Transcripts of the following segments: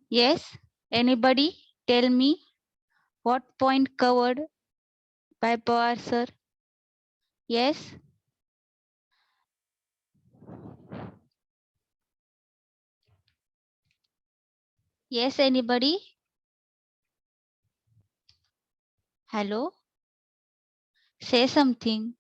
Yes, anybody tell me what point covered by Pawar sir? Yes, yes, anybody? Hello, say something.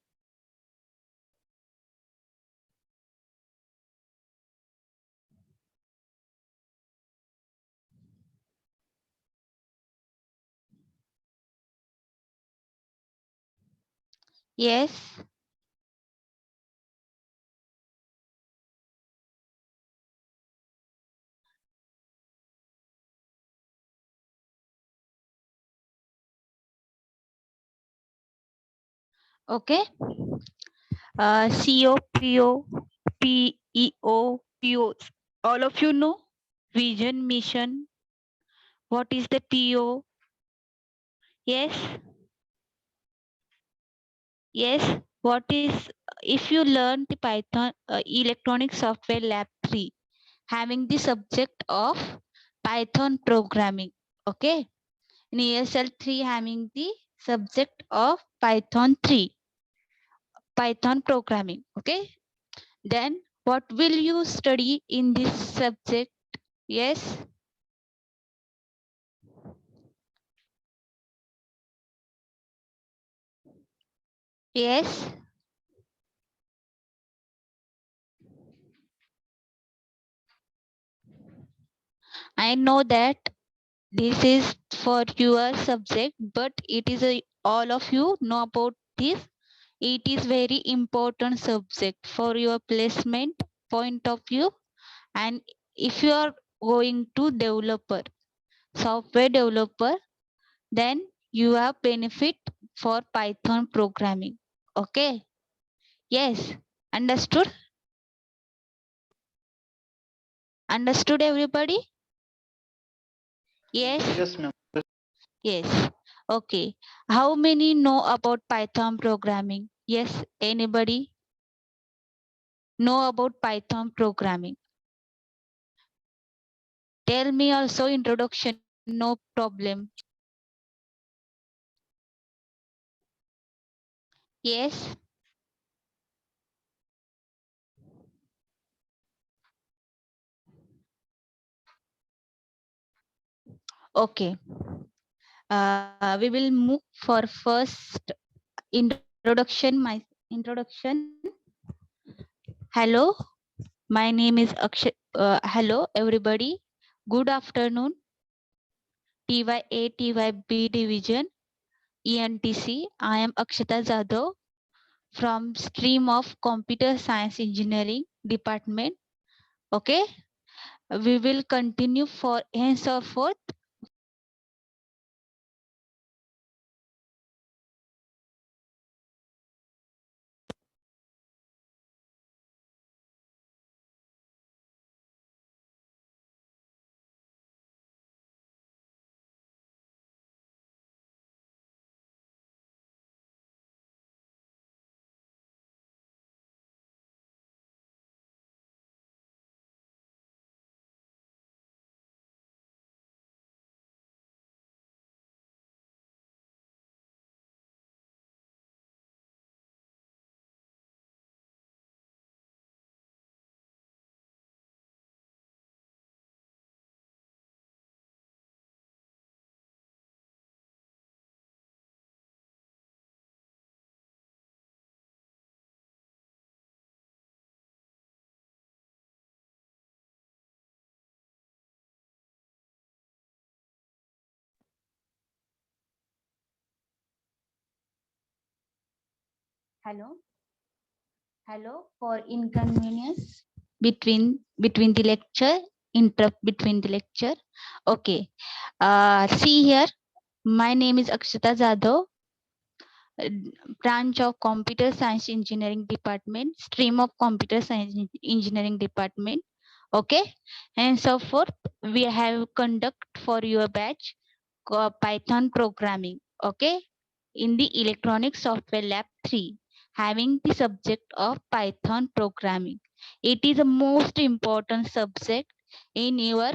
Yes, okay. COPO, PEO, POs. All of you know vision, mission. What is the PO? Yes, yes. What is if you learn the Python Electronic Software Lab 3 having the subject of Python programming? Okay. In ESL 3 having the subject of Python 3, Python programming. Okay. Then what will you study in this subject? Yes. Yes. I know that this is for your subject, but it is all of you know about this. It is very important subject for your placement point of view. And if you are going to developer, software developer, then you have benefit for Python programming. Okay. Yes. Understood? Understood everybody? Yes. Yes, ma'am. Yes. Okay. How many know about Python programming? Yes. Anybody know about Python programming? Tell me also introduction. No problem. Yes. Okay. We will move for first introduction. My introduction. Hello. My name is Akshay. Hello, everybody. Good afternoon. TYA TYB division ENTC. I am Akshata Jadhav from stream of Computer Science Engineering department. Okay. We will continue for henceforth. Hello. Hello for inconvenience between the lecture, interrupt between the lecture. Okay. See here. My name is Akshata Jadhav, uh, branch of Computer Science Engineering Department, stream of Computer Science Engineering Department. Okay. And so forth, we have conduct for your batch Python programming. Okay. In the Electronic Software Lab 3. having the subject of Python programming. It is the most important subject in your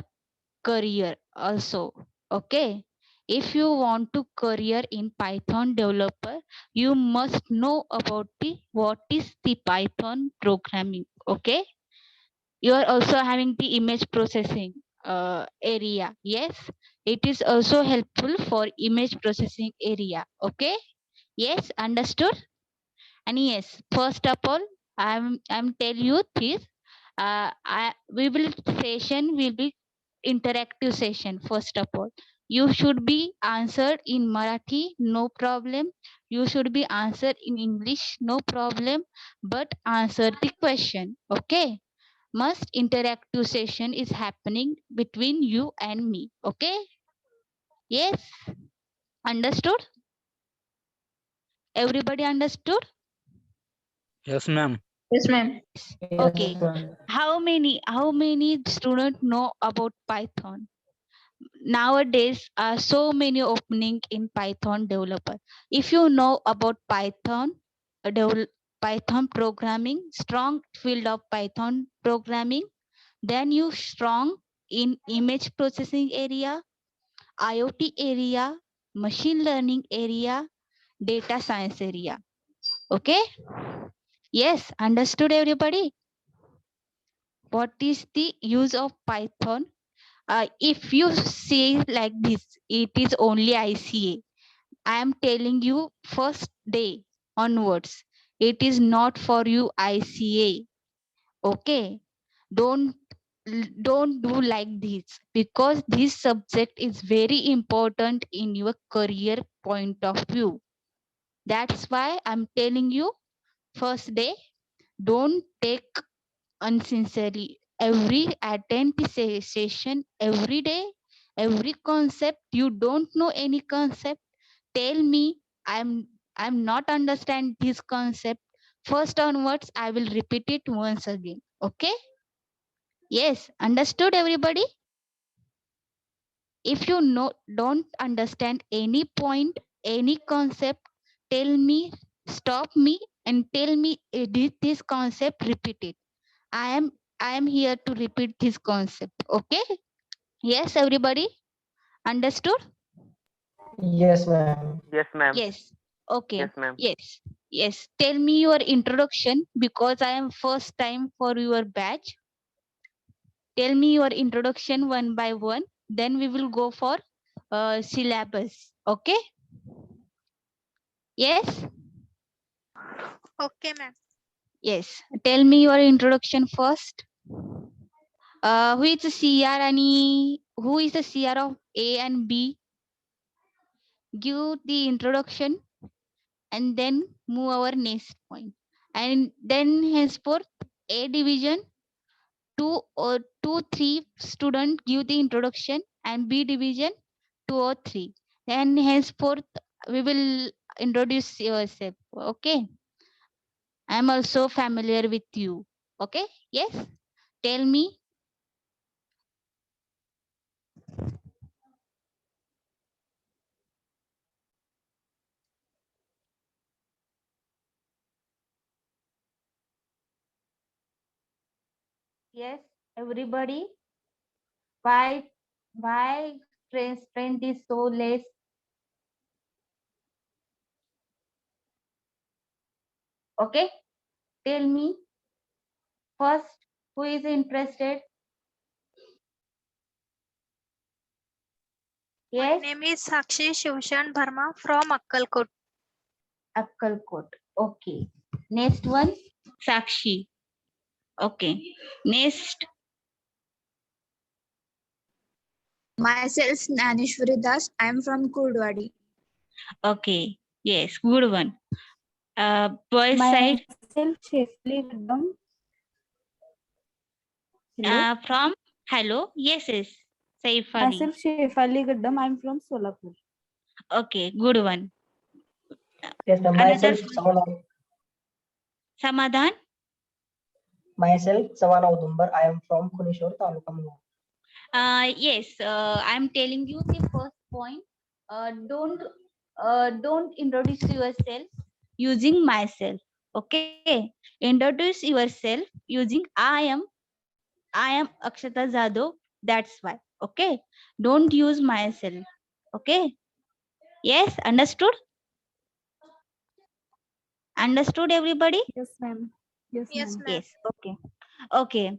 career also. Okay. If you want to career in Python developer, you must know about the what is the Python programming. Okay. You are also having the image processing area. Yes, it is also helpful for image processing area. Okay. Yes, understood. And yes, first of all, I'm tell you this. We will session will be interactive session. First of all, you should be answered in Marathi, no problem. You should be answered in English, no problem. But answer the question. Okay. Must interactive session is happening between you and me. Okay. Yes, understood. Everybody understood. Yes, ma'am. Yes, ma'am. Okay. How many students know about Python? Nowadays are so many opening in Python developer. If you know about Python, Python programming, strong field of Python programming, then you strong in image processing area, IoT area, machine learning area, data science area. Okay. Yes, understood everybody. What is the use of Python? If you say like this, it is only ICA. I am telling you first day onwards. It is not for you ICA. Okay. Don't don't do like this, because this subject is very important in your career point of view. That's why I'm telling you first day. Don't take unsincerely. Every attend the session every day, every concept. You don't know any concept, tell me. I'm not understand this concept. First onwards, I will repeat it once again. Okay. Yes, understood everybody. If you know don't understand any point, any concept, tell me, stop me, and tell me, this concept, repeat it. I am here to repeat this concept. Okay. Yes, everybody understood. Yes, ma'am. Yes, ma'am. Yes. Okay. Yes, ma'am. Yes. Yes, tell me your introduction, because I am first time for your batch. Tell me your introduction one by one, then we will go for syllabus. Okay. Yes. Okay, ma'am. Yes, tell me your introduction first. Who is the CR and who is the CR of A and B? Give the introduction and then move our next point. And then henceforth, A division, two, three student give the introduction, and B division, 2 or 3. Then henceforth, we will introduce yourself. Okay. I'm also familiar with you. Okay. Yes. Tell me. Yes, everybody. Why why strength is so less? Okay, tell me first, who is interested? My Yes, name is Sakshi Shivshan Bharma from Akkalkot. Akkalkot. Okay. Next one, Sakshi. Okay. Next, Myself, Naneshwari Das. I am from Kurdwadi. okay. Yes, good one. Boys side. Myself, Shefali Gaddam. Hello. From hello. Yes, yes. Saif Ali. Myself, Shefali Gaddam. I'm from Solapur. Okay, good one. Yes, ma'am. Another Samadhan. Myself, Savan Audumbar. I am from Kunishore, Taluka Munar. Yes, I'm telling you the first point. Don't introduce yourself using myself. Okay. Introduce yourself using I am Akshata Jadhav. That's why. Okay. Don't use myself. Okay. Yes, understood? Understood, everybody? Yes, ma'am. Yes, Yes, ma'am. ma'am. Yes. Okay. Okay.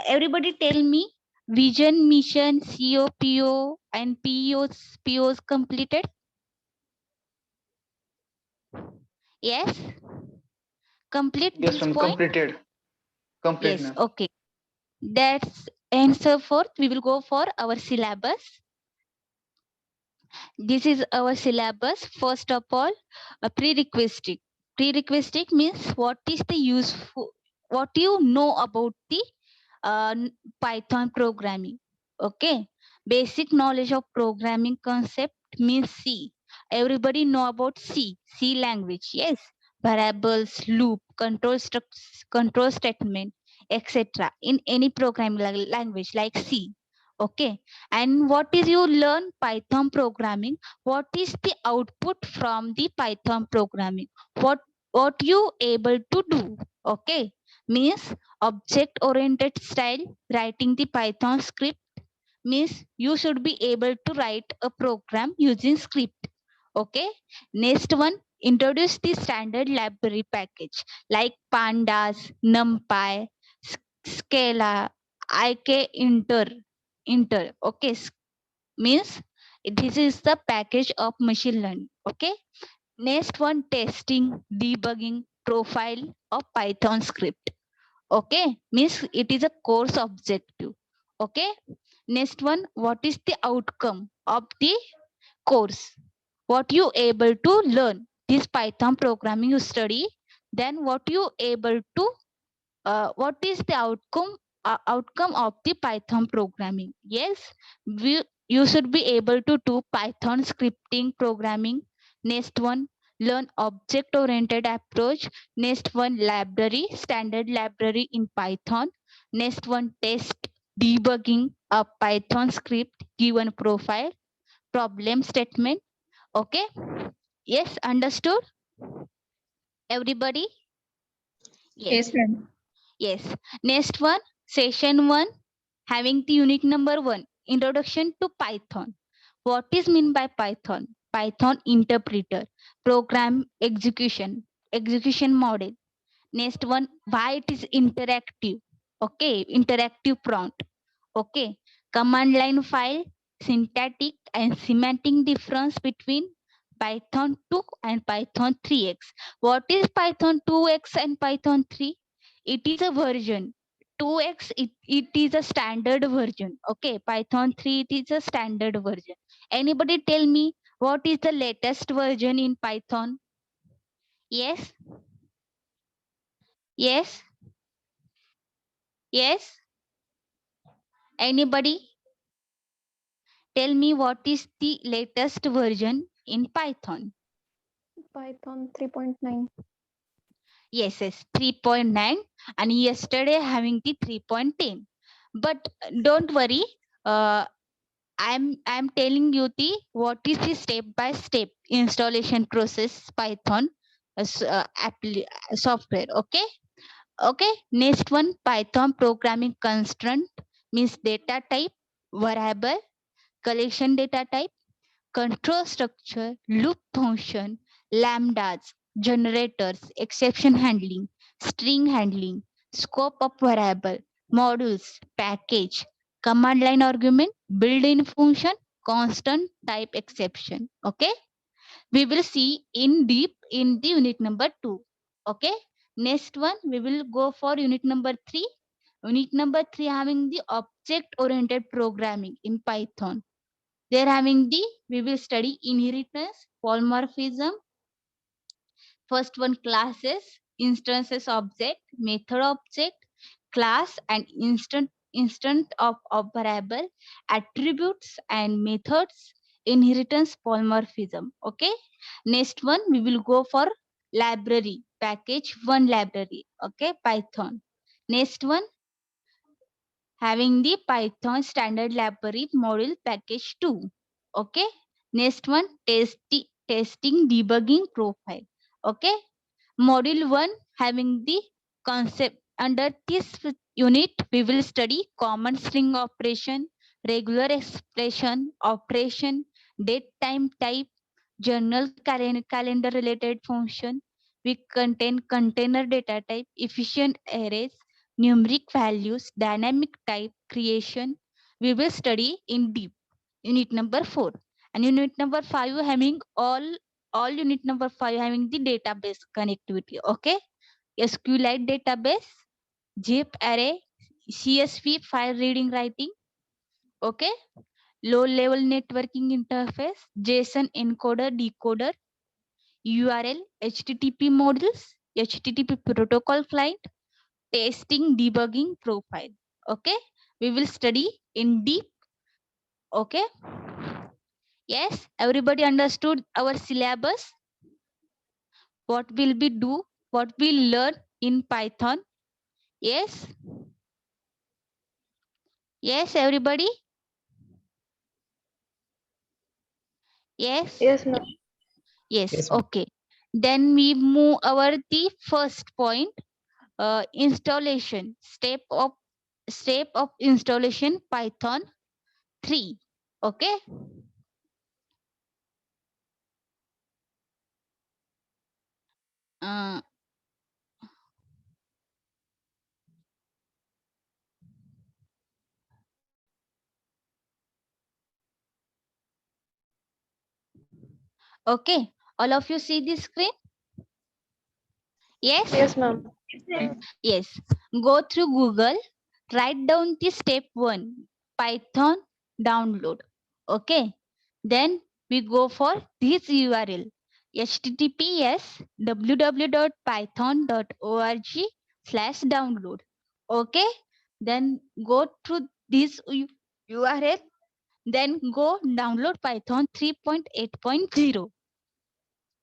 Everybody tell me vision, mission, COPO and POs completed. Yes. Complete Yes, this ma'am. point. Completed. Complete, Yes. ma'am. Okay. That's answer forth. We will go for our syllabus. This is our syllabus. First of all, a prerequisite. Prerequisite means what is the useful, what you know about the Python programming. Okay. Basic knowledge of programming concept means C. Everybody know about C language. Yes. Variables, loop, control statement, etc. In any programming language like C. Okay. And what is you learn Python programming? What is the output from the Python programming? What you able to do? Okay. Means object oriented style writing the Python script means you should be able to write a program using script. Okay. Next one, introduce the standard library package like pandas, numpy, scala, inter. Okay. Means this is the package of machine learning. Okay. Next one, testing, debugging profile of Python script. Okay. Means it is a course objective. Okay. Next one, what is the outcome of the course? What you able to learn this Python programming you study, then what you able to what is the outcome of the Python programming? Yes, you should be able to do Python scripting programming. Next one, learn object oriented approach. Next one, library, standard library in Python. Next one, test debugging a Python script given profile, problem statement. Okay. Yes, understood, everybody? Yes, Yes. ma'am. Yes. Next one, session 1, having the unit number 1, introduction to Python. What is mean by Python? Python interpreter, program execution model. Next one, why it is interactive. Okay, interactive prompt. Okay, command line file, syntactic and semantic difference between Python 2 and Python 3x. What is Python 2x and Python 3? It is a version. 2x it is a standard version. Okay, Python 3 it is a standard version. Anybody tell me what is the latest version in Python? Yes? Yes? Yes? Anybody? Tell me what is the latest version in Python? Python 3.9. Yes, 3.9, and yesterday having the 3.10. But don't worry, I'm telling you the what is the step by step installation process Python software. Okay. Okay. Next one, Python programming constraint means data type, variable, collection data type, control structure, loop function, lambdas, generators, exception handling, string handling, scope of variable, modules, package, command line argument, built-in function, constant type exception. Okay. We will see in deep in the unit number 2. Okay. Next one, we will go for unit number 3. Unit number 3 having the object oriented programming in Python. They're having the, we will study inheritance, polymorphism. First one, classes, instances object, method object, class and instant of variable, attributes and methods, inheritance, polymorphism. Okay. Next one, we will go for library, package 1 library. Okay, Python. Next one, having the Python standard library module package 2. Okay. Next one, testing debugging profile. Okay. Module 1 having the concept. Under this unit, we will study common string operation, regular expression, operation, date time type, journal calendar related function. We contain container data type, efficient arrays, numeric values, dynamic type creation. We will study in deep. Unit number 4 and unit number 5 having all unit number 5 having the database connectivity. Okay, SQLite database, zip array, CSV file reading writing. Okay, low level networking interface, JSON encoder decoder, URL, HTTP modules, HTTP protocol client, testing debugging profile. Okay, we will study in deep. Okay, yes, everybody understood our syllabus? What will we do? What we learn in Python? Yes? Yes, everybody? Yes? Yes, ma'am. Yes, Yes, ma'am. okay. Then we move our the first point, installation. Step of installation Python 3. Okay? Uh, okay. All of you see the screen? Yes? Yes, ma'am. Yes. Go through Google, write down the step 1, Python download. Okay. Then we go for this URL, https www.python.org/download. Okay. Then go through this URL. Then go download Python 3.8.0.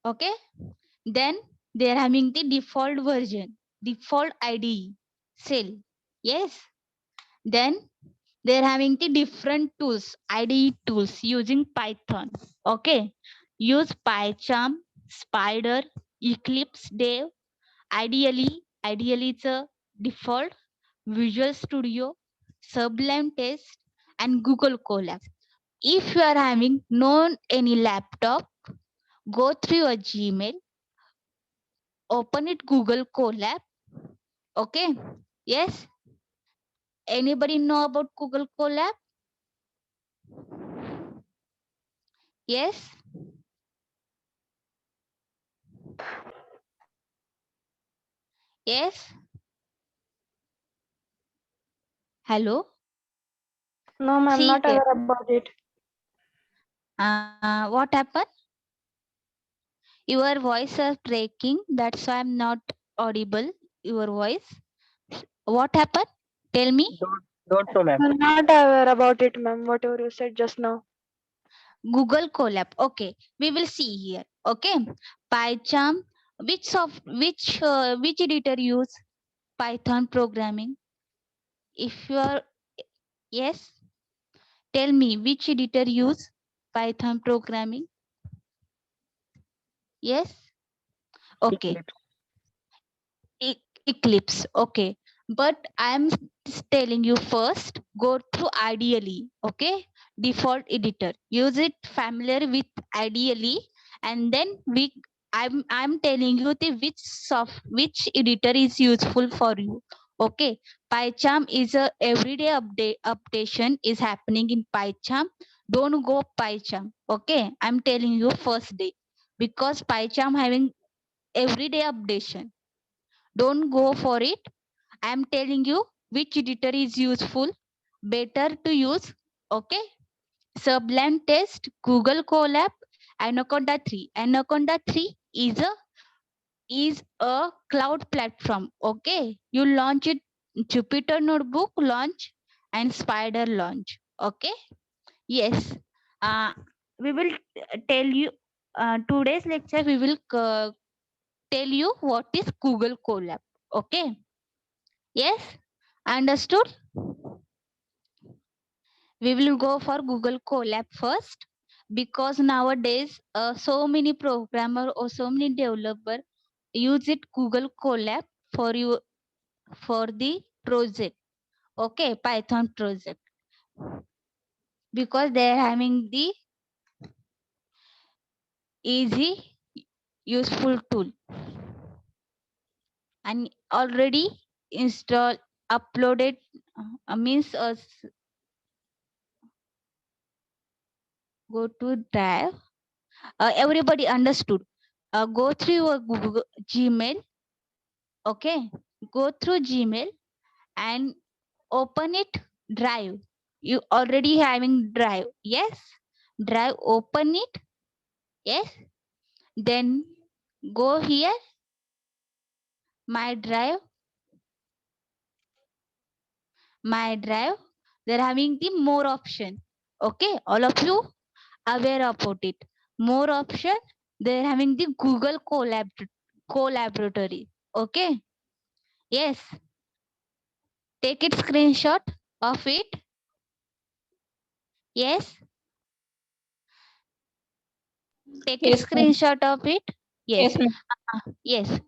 Okay. Then they're having the default version, default IDE, cell. Yes. Then they're having the different tools, IDE tools using Python. Okay. Use PyCharm, Spider, Eclipse, Dev. Ideally it's a default, Visual Studio, Sublime Test, and Google Colab. If you are having no any laptop, go through your Gmail, open it Google Colab. Okay. Yes. Anybody know about Google Colab? Yes. Yes. Hello. No, ma'am, See not here. aware about it. What happened? Your voice is breaking. That's why I'm not audible. Your voice. What happened? Tell me. Don't show, ma'am. I'm not aware about it, ma'am. Whatever you said just now. Google Colab. Okay. We will see here. Okay. PyCharm. Which editor use Python programming? If you are yes, tell me which editor use Python programming? Yes. Okay. Eclipse. Okay. But I'm telling you first, go through Ideally. Okay. Default editor. Use it familiar with Ideally, and then I'm telling you the which editor is useful for you. Okay. PyCharm is a everyday updation is happening in PyCharm. Don't go PyCharm. Okay. I'm telling you first day, because PyCharm having everyday updation. Don't go for it. I'm telling you which editor is useful, better to use. Okay. Sublime Test, Google Colab, Anaconda 3. Anaconda 3 is a cloud platform. Okay. You launch it, Jupyter Notebook launch and Spider launch. Okay. Yes. We will tell you today's lecture. We will tell you what is Google Colab. Okay. Yes, understood? We will go for Google Colab first, because nowadays so many programmer or so many developer use it Google Colab for you for the project. Okay, Python project, because they are having the easy useful tool and already install uploaded means go to drive. Everybody understood. Go through your Google Gmail. Okay, go through Gmail and open it drive. You already having drive. Yes, drive, open it. Yes, then go here, my drive, they're having the more option. Okay, all of you aware about it. More option, they're having the Google Collaboratory. Okay, yes, take it screenshot of it. Yes, take it Yes, ma'am. screenshot of it. Yes, Yes, ma'am. yes.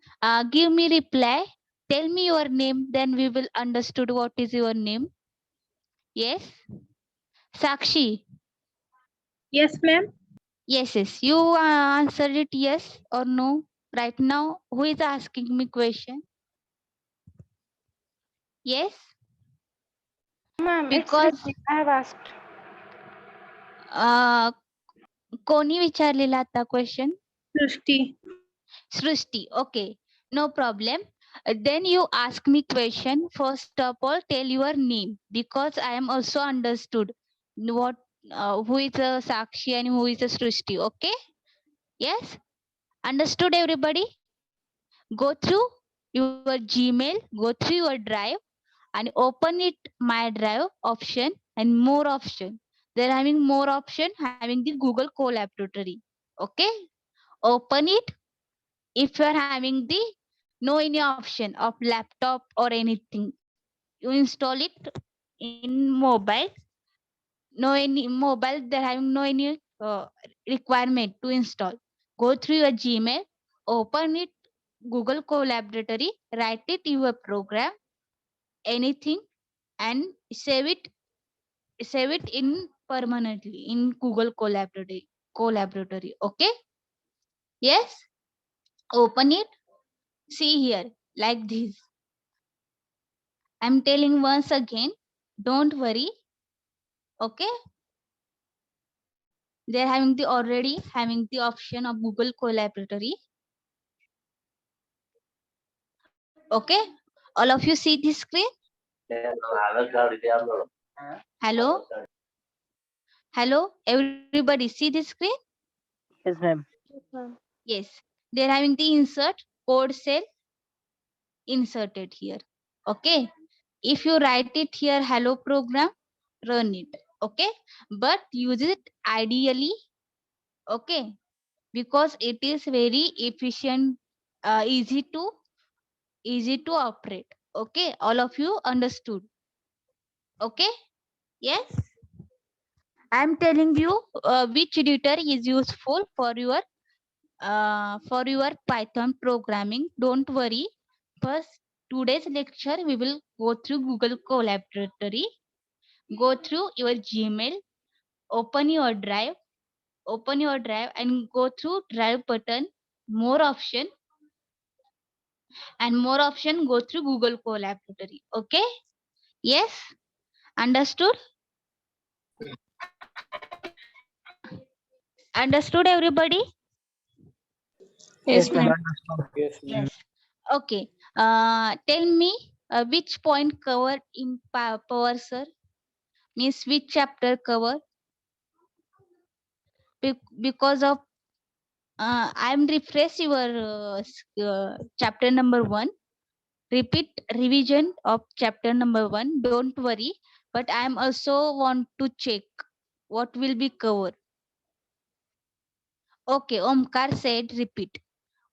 Give me reply. Tell me your name, then we will understood what is your name. Yes, Sakshi. Yes, ma'am. Yes, yes. You answered it yes or no. Right now, who is asking me question? Yes, Ma'am, it's because Ritik. I have asked. कोणी विचारलेला आता question? Srushti. Srushti. Okay, no problem. Then you ask me question. First of all, tell your name, because I am also understood what who is a Sakshi and who is a Srushti. Okay. Yes. Understood everybody? Go through your Gmail, go through your drive and open it my drive option and more option. They're having more option having the Google Collaboratory. Okay. Open it. If you are having the no any option of laptop or anything, you install it in mobile. No any mobile, they're having no any requirement to install. Go through your Gmail, open it Google Collaboratory, write it your program, anything, and save it in permanently in Google Collaboratory. Okay. Yes. Open it. See here like this. I'm telling once again, don't worry. Okay. They're having the already having the option of Google Collaboratory. Okay. All of you see this screen? Hello. Hello. Everybody see this screen? Yes, ma'am. Yes, ma'am. Yes. They're having the insert code cell inserted here. Okay. If you write it here, hello program, run it. Okay. But use it ideally. Okay. Because it is very efficient, easy to operate. Okay. All of you understood. Okay. Yes. I'm telling you which editor is useful for your Python programming. Don't worry. First, today's lecture we will go through Google Collaboratory. Go through your Gmail. Open your drive. And go through drive button. More option. And more option go through Google Collaboratory. Okay. Yes. Understood? Understood everybody? Yes, Yes, ma'am. Yes, ma'am. Yes. Okay. Tell me which point covered in Power Sir? Means which chapter cover? Because of I'm refresh your chapter number 1. Repeat revision of chapter number 1. Don't worry. But I'm also want to check what will be covered. Okay. Omkar said repeat.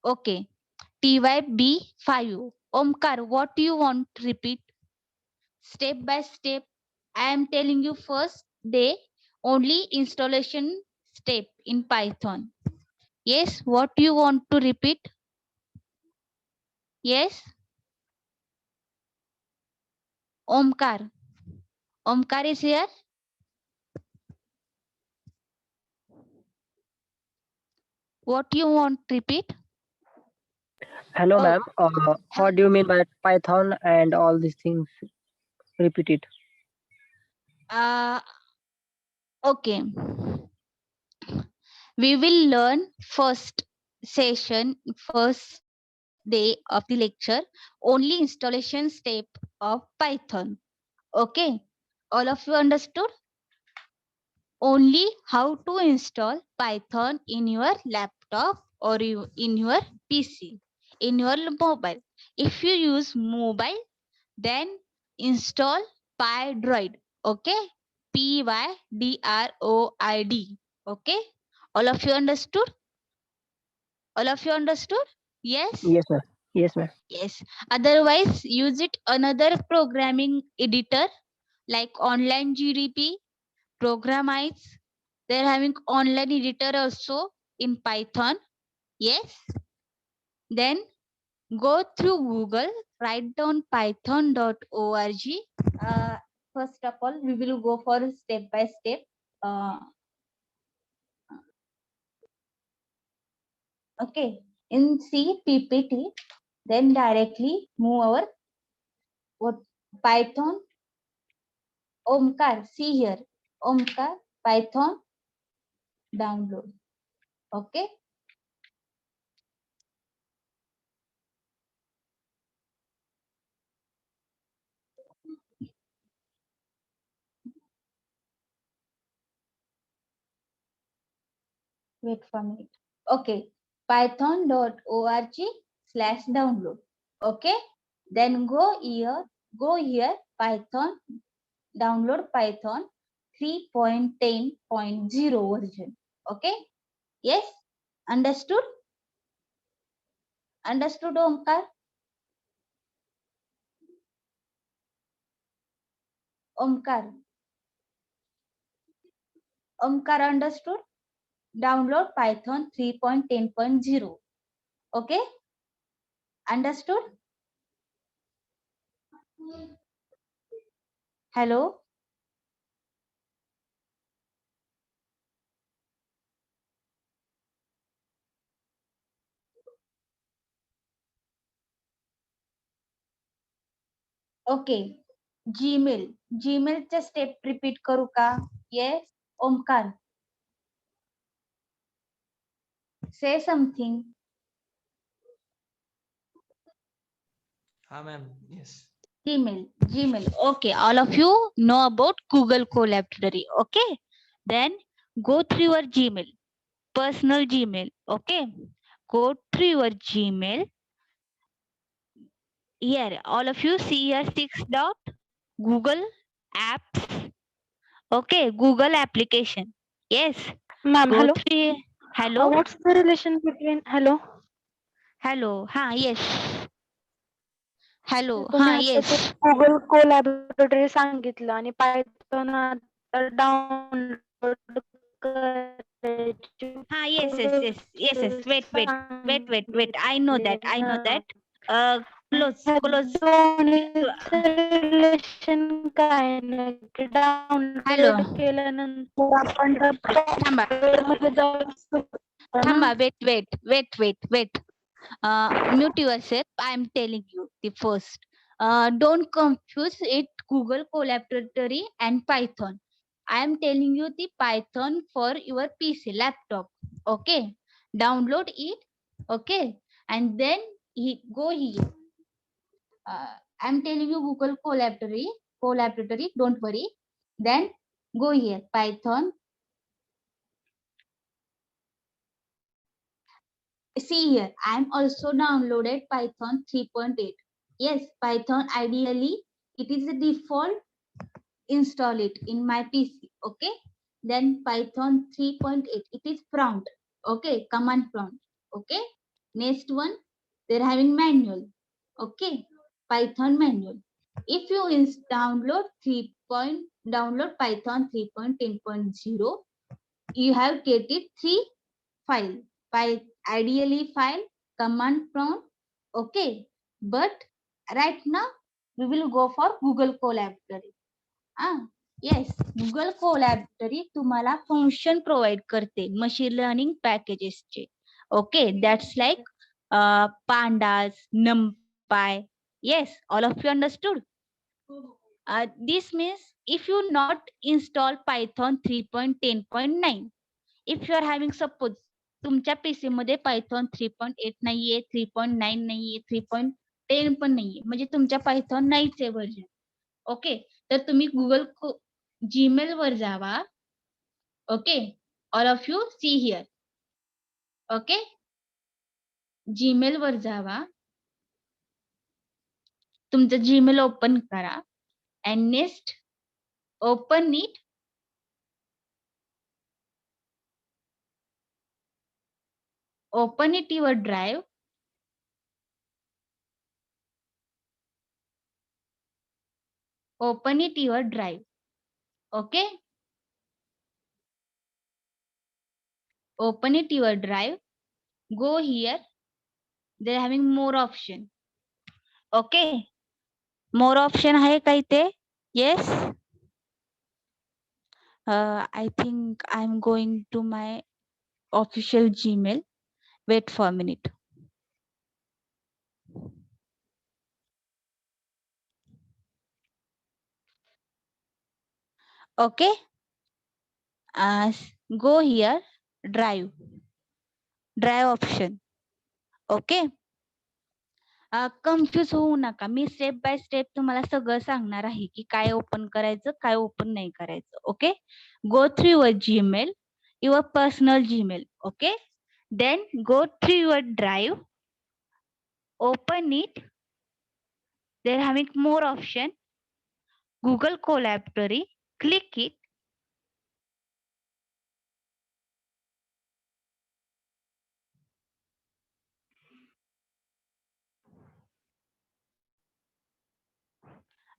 Okay. TYB5. Omkar, what do you want to repeat? Step by step. I am telling you first day only installation step in Python. Yes, what do you want to repeat? Yes. Omkar. Omkar is here. What you want repeat? Hello, Oh. ma'am. What do you mean by Python and all these things? Repeat it. Okay. We will learn first day of the lecture, only installation step of Python. Okay. All of you understood? Only how to install Python in your laptop or in your PC, in your mobile. If you use mobile, then install PyDroid. Okay. PYDROID. Okay. All of you understood? All of you understood? Yes. Yes, ma'am. Yes, ma'am. Yes. Otherwise, use it another programming editor like Online GDP, Programize. They're having online editor also in Python. Yes. Then go through Google, write down python.org. First of all, we will go for step by step. Okay. In C PPT, then directly move our what Python. Omkar, see here. Omkar, Python download. Okay. Wait for a minute. Okay. Python.org/download. Okay. Then go here, Python, download Python 3.10.0 version. Okay. Yes. Understood? Understood, Omkar? Omkar. Omkar understood? Download Python 3.10.0. Okay. Understood? Hello. Okay. जीमेलचे step repeat करू का? Yes. Omkar, say something. हाँ ma'am. Yes. Gmail. Okay, all of you know about Google Collaboratory. Okay, then go through your Gmail, personal Gmail. Okay, go through your Gmail. Here, all of you see here 6 dot Google Apps. Okay, Google application. Yes. Ma'am, Go hello. through. Hello. What's the relation between hello? Hello. Yes. Hello. तुम्ही आता Yes. ते Google Collaboratory सांगितलं आणि Python आता download करायची Yes. Wait. I know that. Close. दोन्हीचं relation काय नक्की Hello. डाउनलोड केल्यानंतर आपण थांबा. मध्ये जाऊ शकतो ना? Thamba, wait. Mute yourself. I am telling you the first. Don't confuse it Google Collaboratory and Python. I am telling you the Python for your PC laptop. Okay. Download it. Okay. And then go here. I am telling you Google Collaboratory. Don't worry. Then go here. Python. See here, I am also downloaded Python 3.8. Yes, Python ideally it is the default. Install it in my PC. Okay. Then Python 3.8. It is prompt. Okay, command prompt. Okay. Next one, they're having manual. Okay, Python manual. If you download Python 3.10.0, you have get it 3 file. Ideally file, command prompt. Okay. but right now we will go for Google Collaboratory. Yes, Google collaboratory तुम्हाला function provide करते machine learning पॅकेजेसचे. Okay, that's like pandas, numpy. Yes, all of you understood. This means if you not install Python 3.10.9, if you are having suppose तुमच्या PC मध्ये Python 3.8 नाहीये, 3.9 नाहीये, 3.10 पण नाहीये, म्हणजे तुमच्या Python नाहीच आहे वर्जन. ओके, तर तुम्ही गुगल जीमेल वर जावा. Okay, all of you see here. Okay, Gmail वर जावा, तुमचं जीमेल ओपन करा and next open it. Open it your drive. Open it your drive. Okay, open it your drive. Go here, they're having more option. Okay, more option आहे का इथे? Yes. I think I'm going to my official Gmail. Wait for a minute. Okay, go here, drive option. Okay, confuse होऊ नका, मी step by step तुम्हाला सगळं सांगणार आहे की काय ओपन करायचं, काय ओपन नाही करायचं. Okay, go through your Gmail, your personal Gmail. Okay, then go through your drive, open it, there having more option, Google collaboratory, click it.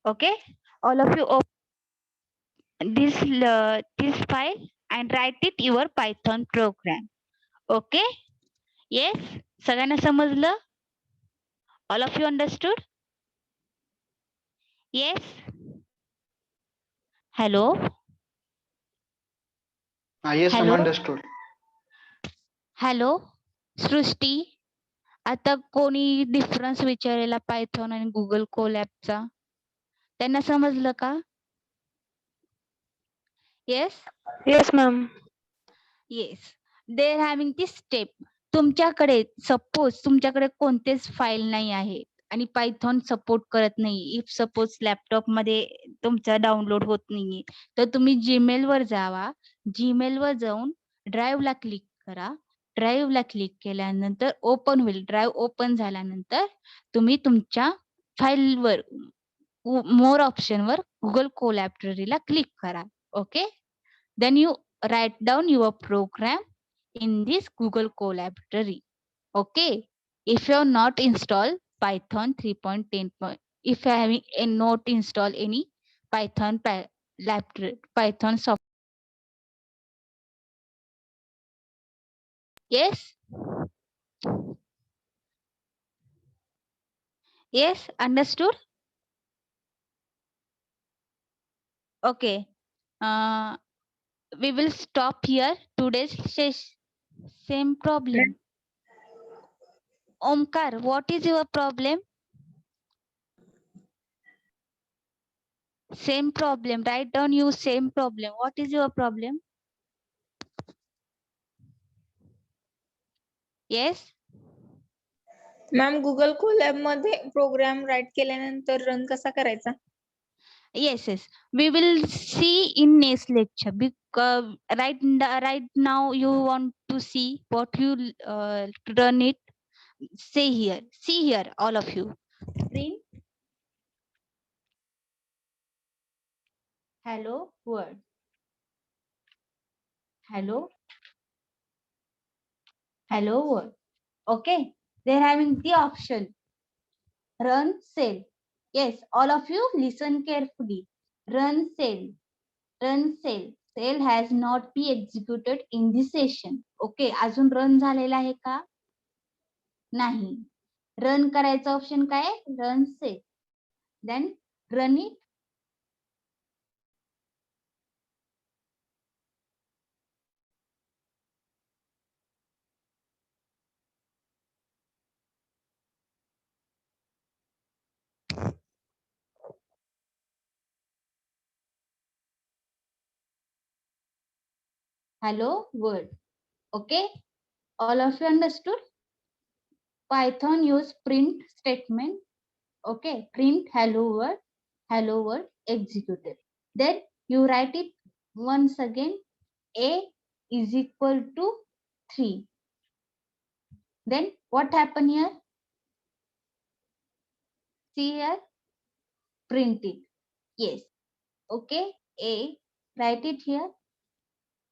Okay, all of you open this file and write it your Python program. Okay, yes, सगळ्यांना समजलं? All of you understood? Yes. Hello. Yes, ma'am, Hello? understood. Hello सृष्टी, आता कोणी difference विचारलेला Python आणि Google कोलॅबचा, त्यांना समजलं का? Yes. Yes ma'am. Yes, they are having this step. तुमच्याकडे सपोज तुमच्याकडे कोणतेच फाईल नाही आहे आणि पायथॉन सपोर्ट करत नाही, इफ सपोज लॅपटॉप मध्ये तुमचा डाउनलोड होत नाहीये, तर तुम्ही जीमेल वर जावा. जीमेल वर जाऊन ड्राईव्हला क्लिक करा. ड्राईव्हला क्लिक केल्यानंतर ओपन होईल. ड्राईव्ह ओपन झाल्यानंतर तुम्ही तुमच्या फाईलवर मोर ऑप्शनवर गुगल कोलॅबोरेटरीला क्लिक करा. Okay, then you write down your program in this Google Collaboratory. Okay, if you have not installed Python 3.10, if you are having not installed any Python Python software. Yes. Yes, understood. Okay, we will stop here today's session. Same problem. Omkar, what is your problem? Same problem. Write down your same problem. What is your problem? Yes. Ma'am Google collab मध्ये programme right केल्यानंतर run कसा करायचा? Yes, yes. We will see in next lecture. Because right now you want to see what you run it. Say here. See here, all of you. Print. Hello world. Hello. Hello world. Okay. They're having the option. Run cell. Yes, all of you listen carefully. Run cell. Run cell. Cell has not been executed in this session. Okay, अजून run झालेला आहे का? नाही. Run करायचं option काय आहे? Run set. Then run it. Hello world. Okay, all of you understood? Python use print statement. Okay, print hello world executed. Then you write it once again. A is equal to 3. Then what happened here? See here, print it. Yes. Okay, A, write it here,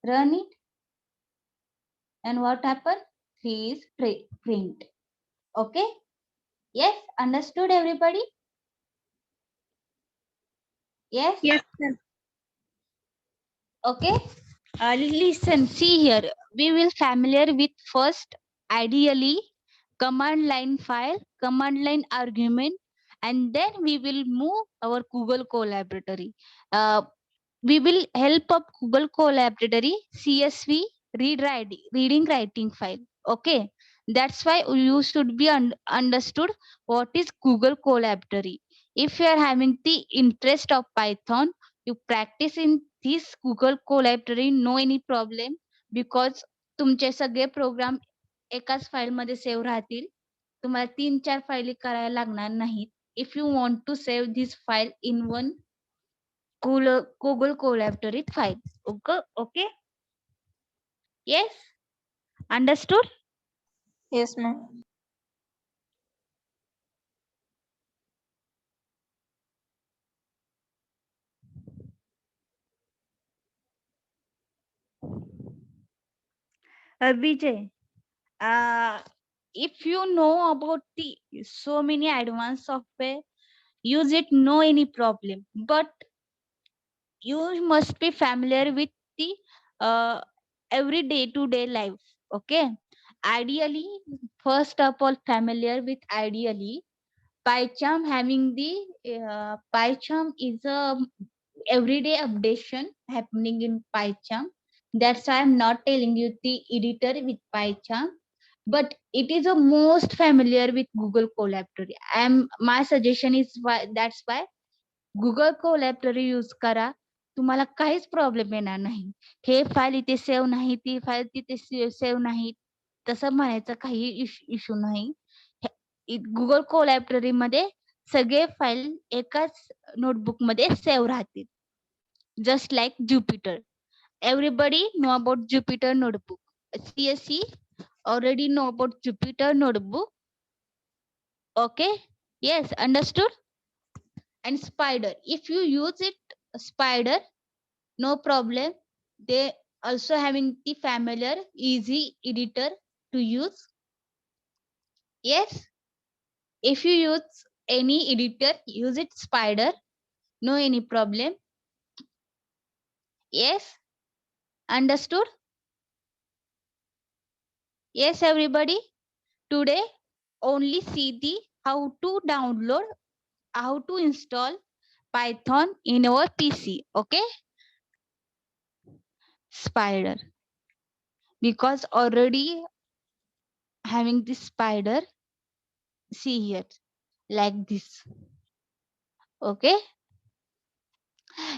run it. And what happened? 3 is print. Okay. Yes, understood everybody? Yes. Yes, ma'am. Okay. Listen, see here. We will familiar with first ideally command line file, command line argument, and then we will move our Google Collaboratory. We will help up Google Collaboratory CSV reading writing file. Okay, that's why you should be understood what is Google Collaboratory. If you are having the interest of Python, you practice in this Google Collaboratory, no any problem, because तुमचे सगळे programme एकाच file मध्ये save राहतील. तुम्हाला 3-4 फाईली करायला लागणार नाहीत. If you want to save this file in one Google Collaboratory file. Okay. Yes. Understood? Yes, ma'am. Vijay, if you know about the so many advanced software, use it, no any problem. But you must be familiar with the every day-to-day life. Okay. Ideally, first of all, familiar with ideally. PyCharm having the PyCharm is a everyday updation happening in PyCharm. That's why I'm not telling you the editor with PyCharm, but it is a most familiar with Google Collaboratory. My suggestion is why that's why Google Collaboratory use करा. तुम्हाला काहीच problem येणार नाही. हे file इथे save नाही, ती file तिथे save नाही, तसं म्हणायचं काही इश्यू नाही. गुगल कोलॅबररी मध्ये सगळे फाईल एकाच नोटबुक मध्ये सेव्ह राहतील. Just like Jupiter. Everybody know about Jupiter notebook. CSE already know about Jupyter notebook. Okay. Yes, understood. And Spider, if you use it, Spider, no problem. They also having the familiar easy editor to use. Yes. If you use any editor, use it Spider, no any problem. Yes, understood. Yes, everybody. Today only see the how to download, how to install Python in our PC. Okay. Spider, because already having this Spider, see here like this. Okay.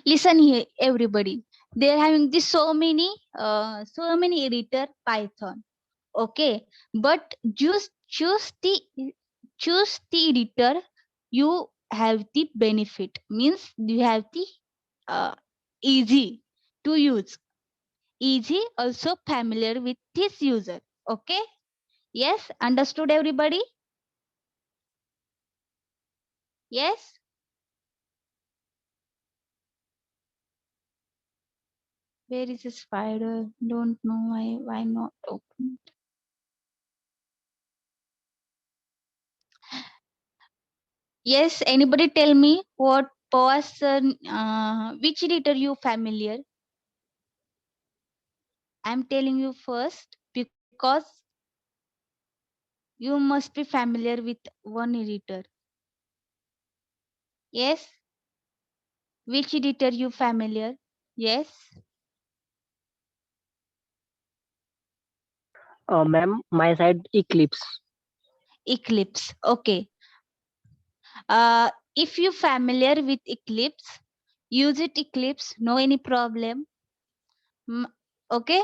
Listen here, everybody. They're having this so many editor Python. Okay, but just choose the editor. You have the benefit, means you have the easy to use, easy also familiar with this user. Okay. Yes, understood everybody? Yes. Where is the spider? Don't know why not open. Yes, anybody tell me what person, which editor you familiar? I'm telling you first because You must be familiar with one editor. Yes. Which editor you familiar? Yes. Ma'am, my side Eclipse. Eclipse. Okay. If you familiar with Eclipse, use it Eclipse. No any problem. Okay.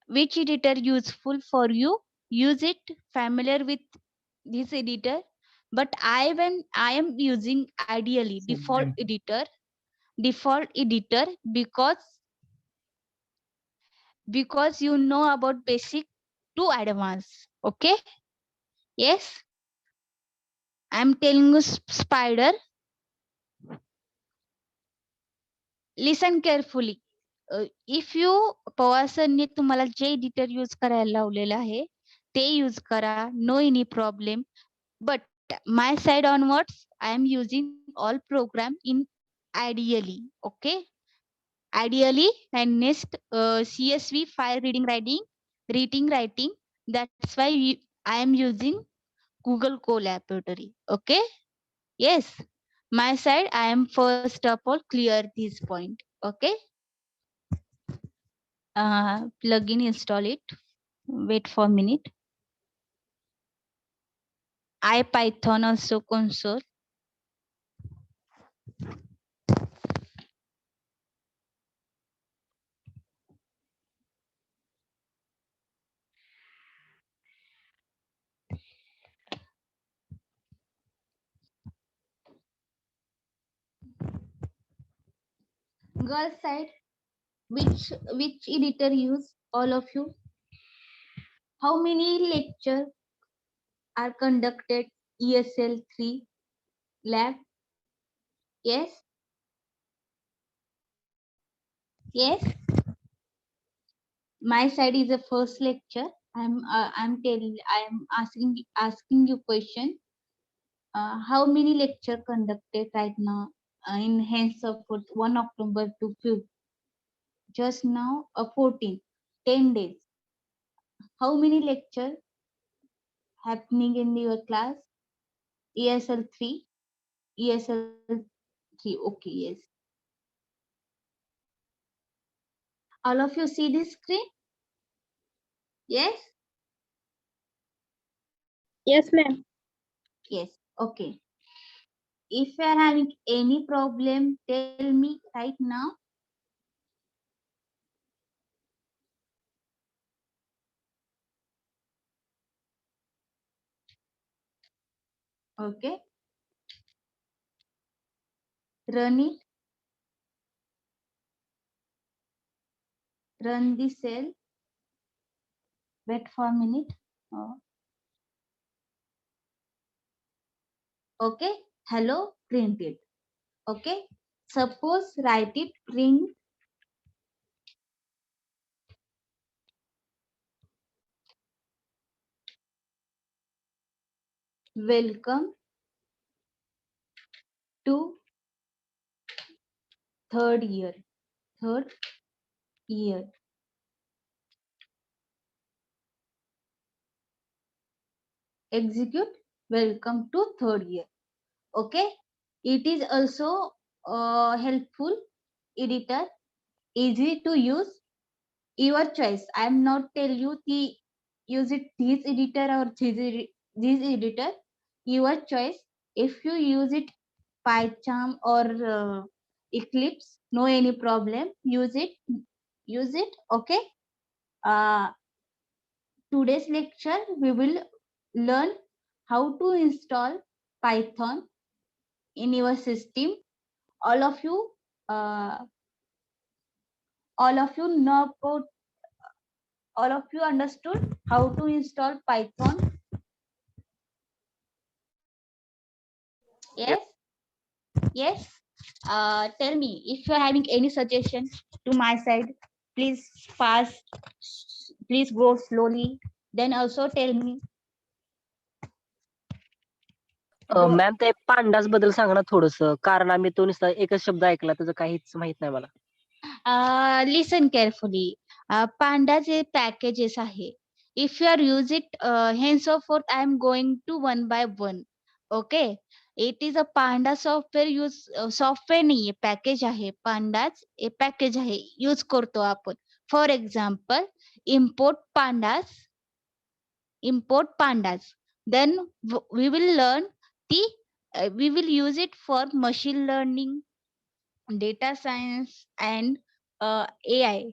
Which editor useful for you? Use it. Familiar with this editor. But I am using ideally default editor because you know about basic to advanced. Okay. Yes. I'm telling you spider. Listen carefully. If you पवारसरने तुम्हाला जे editor use करायला लावलेलं आहे ते use करा. No any problem. But my side onwards, I am using all program in ideally. Okay. Ideally and next CSV file reading writing. That's why I am using Google Collaboratory. Okay. Yes. My side, I am first of all clear this point. Okay. Plugin install it. Wait for a minute. IPython also console. Girls side, which editor use all of you? How many lecture are conducted ESL 3 lab? Yes. Yes. My side is the first lecture. I'm asking you question. How many lecture conducted right now in henceforth 1 October to 5th? Just now 14, 10 days. How many lecture happening in your class? ESL 3, ESL 3. Okay, yes. All of you see this screen? Yes? Yes, ma'am. Yes. Okay. If you are having any problem, tell me right now. Okay. Run it. Run the cell. Wait for a minute. Okay. Hello. Print it. Okay. Suppose write it. Print. Welcome to third year. Execute. Welcome to third year. Okay. It is also helpful editor, easy to use. Your choice. I am not tell you the use it this editor or this editor. Your choice. If you use it PyCharm or Eclipse, no any problem. Use it. Okay. Today's lecture we will learn how to install Python in your system. All of you know about, all of you understood how to install Python? Yes. Yes. Tell me if you are having any suggestion to my side. Please fast. Please go slowly. Then also tell me. Ma'am ते pandas बद्दल सांगा ना थोडस, कारण आम्ही तो नुसता एकच शब्द ऐकला, त्याचं काहीच माहित नाही मला. Listen carefully. पांडा जे पॅकेजेस आहे If you are use it henceforth, I am going to one by one. Okay. It is a Panda software use software नाहीये पॅकेज आहे. Pandas हे पॅकेज आहे यूज करतो आपण. For example import pandas, then we will learn we will use it for machine learning, data science and AI.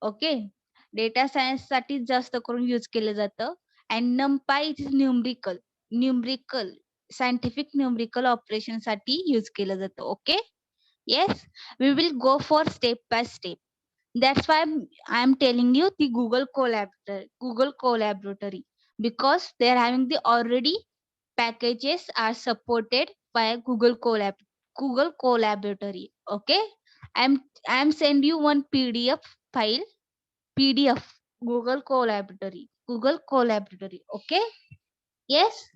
Okay. Data science साठी जास्त करून use केलं जातं. And NumPy is numerical scientific numerical operation साठी use केलं जातं. Okay. Yes, we will go for step by step. That's why I'm telling you the Google Collaboratory, because they are having the already packages are supported by Google Collaboratory. Okay. I'm send you one PDF file. PDF Google Collaboratory. Okay. Yes.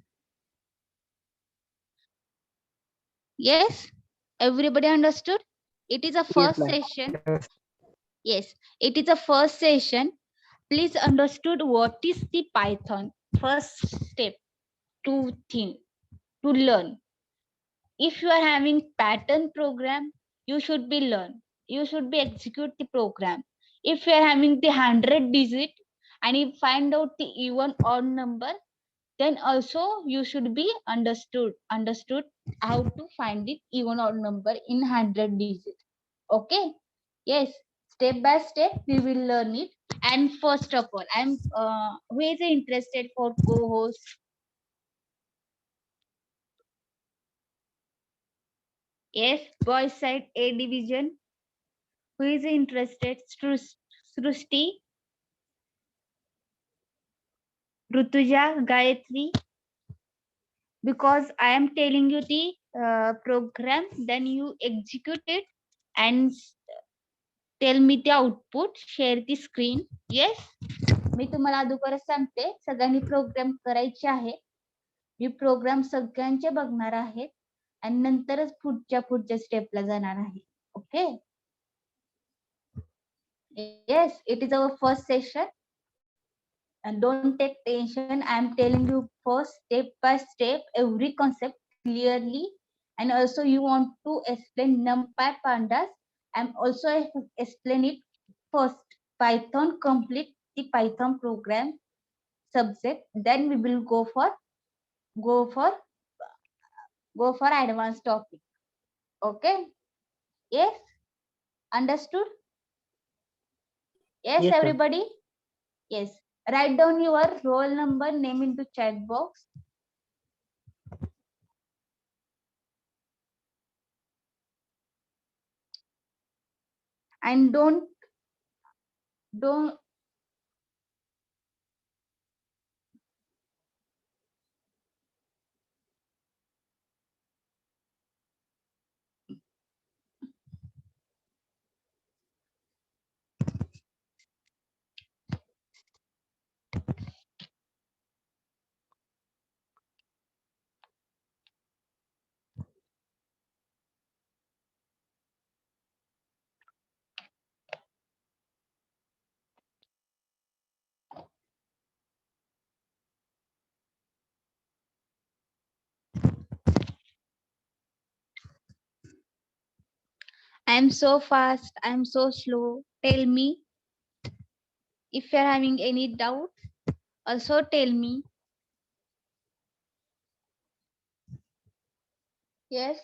Yes. Everybody understood? It is a first ma'am. session. Yes, it is a first session. Please understood what is the Python. First step to think, to learn. If you are having pattern program, you should be learn. You should be execute the program. If you are having the 100 digit and you find out the even odd number, then also you should be understood how to find it even odd number in 100 digit. Okay. Yes, step by step we will learn it. And first of all, I'm who is interested for co-host? Yes, boys side A division. Who is interested? Srushti, Rutuja, Gayatri. Because I am telling you the program, then you execute it and tell me the output. Share the screen. Yes. मी तुम्हाला अगोदरच सांगते, सगळ्यांनी programme करायचे आहे. मी programme सगळ्यांचे बघणार आहेत आणि नंतरच पुढच्या स्टेपला जाणार आहे. Okay. Yes, it is our first session. And don't take tension. I am telling you first step by step every concept clearly. And also you want to explain NumPy pandas. I'm also explain it first. Python, complete the Python program subject. Then we will go for advanced topic. Okay. Yes. Understood? Yes, Yes, ma'am. everybody. Yes. Write down your roll number, name into chat box. And don't I'm so fast, I'm so slow. Tell me if you're having any doubt. Also tell me. Yes.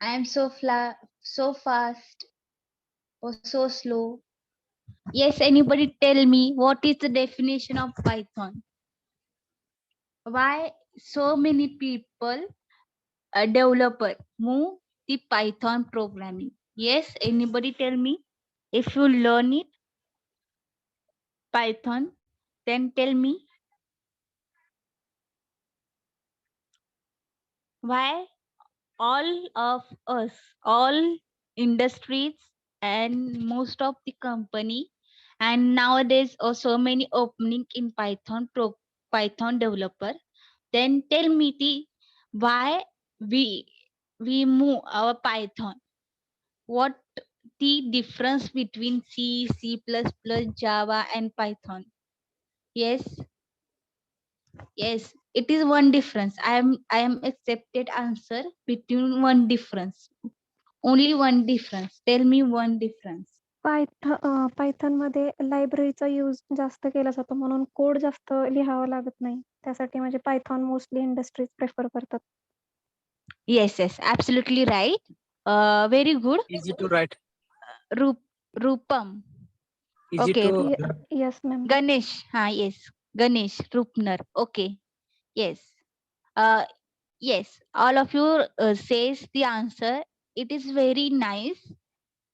I am so fast or so slow. Yes, anybody tell me what is the definition of Python? Why so many people, a developer, move the Python programming? Yes, anybody tell me? If you learn it, Python, then tell me why all of us, all industries and most of the company, and nowadays also many opening in Python developer. Then tell me the why we move our Python. What the difference between C, C++, Java, and Python? Yes. Yes, it is one difference. I am accepted answer between one difference. Only one difference. Tell me one difference. Python मध्ये लायब्ररीचा use जास्त केला जातो म्हणून code जास्त लिहावा लागत नाही त्यासाठी म्हणजे पायथॉन मोस्टली इंडस्ट्रीज प्रेफर करतात. Yes, absolutely right. Very good. Easy to write. Rupam. Easy Okay. to Yes ma'am. Ganesh. Yes. Ganesh Rupner. Okay. Yes. Yes. All of you says the answer. It is very nice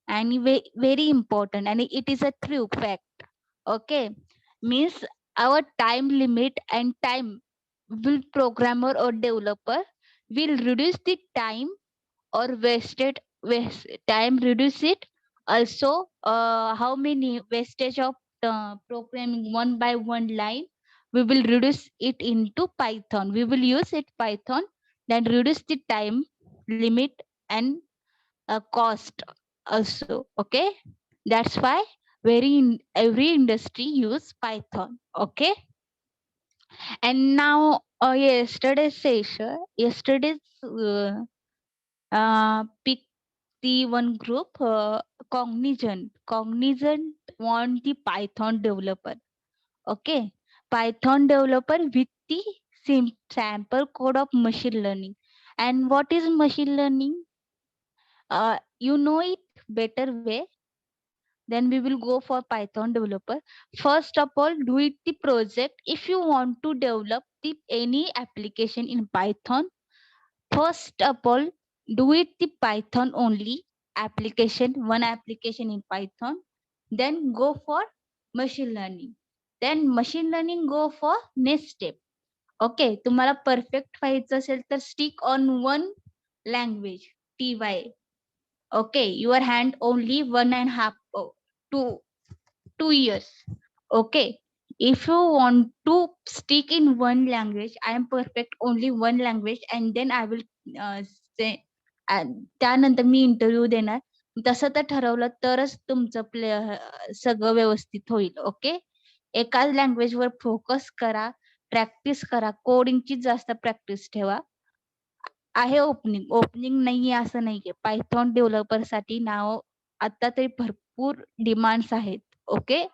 and very important, and it is a true fact. Okay, means our time limit and time will programmer or developer will reduce the time or waste time, reduce it. Also, how many wastage of programming one by one line, we will reduce it into Python. We will use it Python, then reduce the time limit and cost also. Okay, that's why every industry use Python. Okay, and now yesterday's pick the one group, Cognizant want the Python developer. Okay, Python developer with the sample code of machine learning. And what is machine learning? You know it better way. Then we will go for Python developer. First of all, do it the project. If you want to develop any application in Python, first of all, do it the Python only one application in Python. Then go for machine learning. Then machine learning go for next step. Okay, तुम्हाला perfect व्हायचं असेल तर stick on one language, TY. Okay, your hand only 1.5 to 2 years. Okay, if you want to stick in one language, I am perfect only one language, and then I will say त्यानंतर मी interview देणार. तसं तर ठरवलं तरच तुमचं सगळं व्यवस्थित होईल. ओके, एकाच लँग्वेजवर फोकस करा, प्रॅक्टिस करा, कोडिंगची जास्त प्रॅक्टिस ठेवा. आहे ओपनिंग नाहीये असं नाहीये. पायथॉन डेव्हलपर साठी नाव आता तरी भरपूर डिमांड्स आहेत. Okay,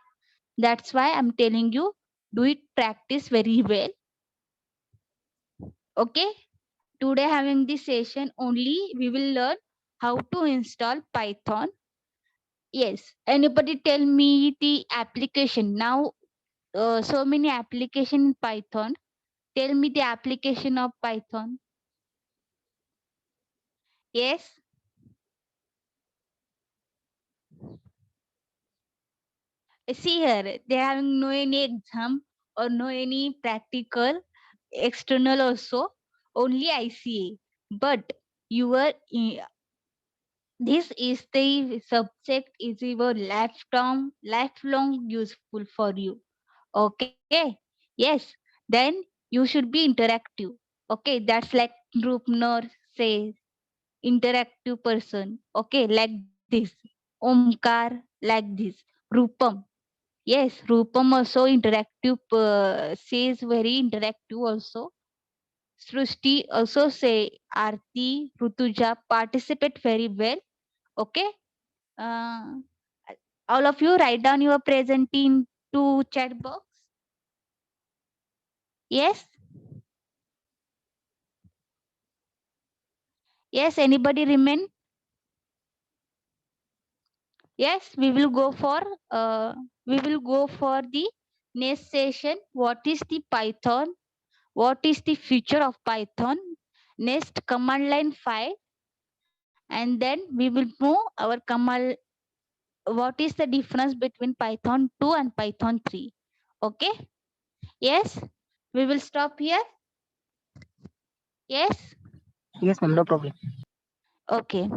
that's why I am telling you, do it practice very well. Okay, today having this session only we will learn how to install Python. Yes, anybody tell me the application now? So many application in Python. Tell me the application of Python. Yes. See here, they having no any exam or no any practical external also, only ICA. But your this is the subject is your lifelong useful for you. Okay. Yes. Then you should be interactive. Okay, that's like Rupner says, interactive person. Okay, like this. Omkar, like this. Rupam. Yes, Rupam also interactive, says very interactive also. Srushti also say, Aarti, Rutuja participate very well. Okay. All of you write down your present into chat box. Yes. Yes, anybody remain? Yes, we will go for the next session. What is the Python? What is the future of Python? Next command line 5, and then we will move our command. What is the difference between Python 2 and Python 3? Okay. Yes, we will stop here. Yes. Yes ma'am, no problem. Okay.